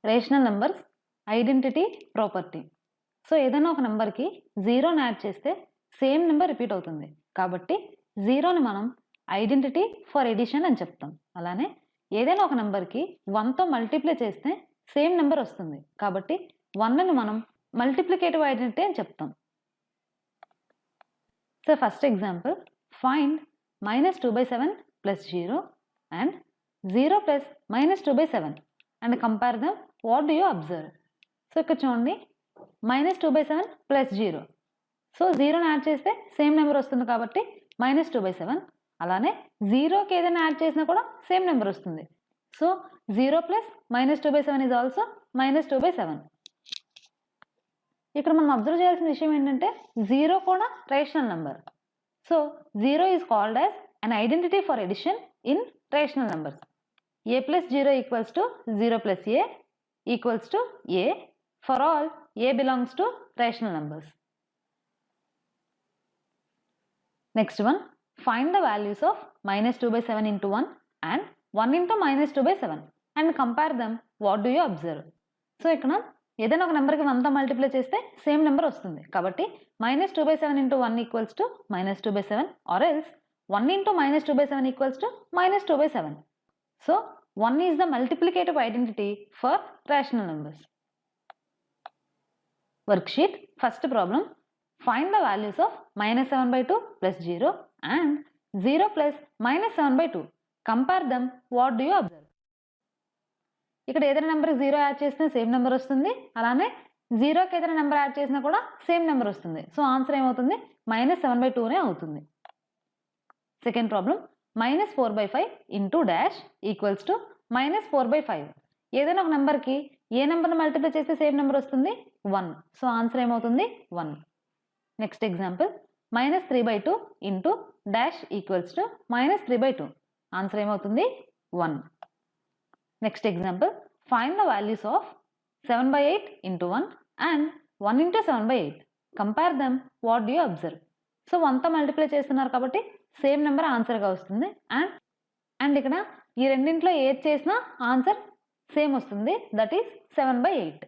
Rational numbers identity property. So ఏదైనా ఒక నెంబర్కి జీరోని యాడ్ చేస్తే సేమ్ నెంబర్ రిపీట్ అవుతుంది కాబట్టి జీరోని మనం ఐడెంటిటీ ఫర్ ఎడిషన్ అని చెప్తాం. అలానే ఏదైనా ఒక నెంబర్కి 1తో మల్టిప్లై చేస్తే సేమ్ నెంబర్ వస్తుంది కాబట్టి 1ని మనం మల్టిప్లికేటివ్ ఐడెంటిటీ అని చెప్తాం. So first example, find -2/7 + 0 and 0 + -2/7 and compare them. What do you observe? So ఇక్కడ చూడండి, -2/7 + 0. సో 0ని యాడ్ చేస్తే సేమ్ నెంబర్ వస్తుంది కాబట్టి -2/7. అలానే 0కి ఏదైనా యాడ్ చేసినా కూడా సేమ్ నెంబర్ వస్తుంది. So 0 + -2/7 is also -2/7. ఇక్కడ మనం అబ్జర్వ్ చేయాల్సిన విషయం ఏంటంటే 0 కూడా rational number. So 0 is called as an identity for addition in rational numbers. a + 0 = 0 + a equals to a for all a belongs to rational numbers. Next one, find the values of -2/7 into 1 and 1 into -2/7 and compare them. What do you observe? So ఇక్కడ ఏదైనా ఒక నెంబర్కి 1తో multiply చేస్తే same number వస్తుంది కాబట్టి -2/7 into 1 equals to -2/7 or else 1 into -2/7 equals to -2/7. So 1 is the multiplicative identity for rational numbers. Worksheet, first problem, find the values of -7/2 + 0 and 0 + -7/2. Compare them. What do you observe? ఇక్కడ ఏదైనా number 0 add చేసినా same number వస్తుంది. అలానే 0కి ఏదైనా number add చేసినా కూడా same number వస్తుంది. సో ఆన్సర్ ఏమవుతుంది? -7/2నే అవుతుంది. Second problem, -4/5 into dash equals to -4/5. ఏదైనా ఒక నెంబర్కి ఏ నెంబర్ని మల్టిప్లై చేస్తే సేమ్ నెంబర్ వస్తుంది? 1. సో ఆన్సర్ ఏమవుతుంది? 1. Next example, -3/2 into dash equals to -3/2. Answer ఏమవుతుంది? 1. Next example, find the values of 7/8 into 1 and 1 into 7/8. Compare them. What do you observe? So 1తో multiply చేస్తున్నారు కాబట్టి సేమ్ నెంబర్ ఆన్సర్గా వస్తుంది. And ఇక్కడ ఈ రెండింటిలో ఏది చేసినా ఆన్సర్ సేమ్ వస్తుంది, దట్ ఈస్ 7/8.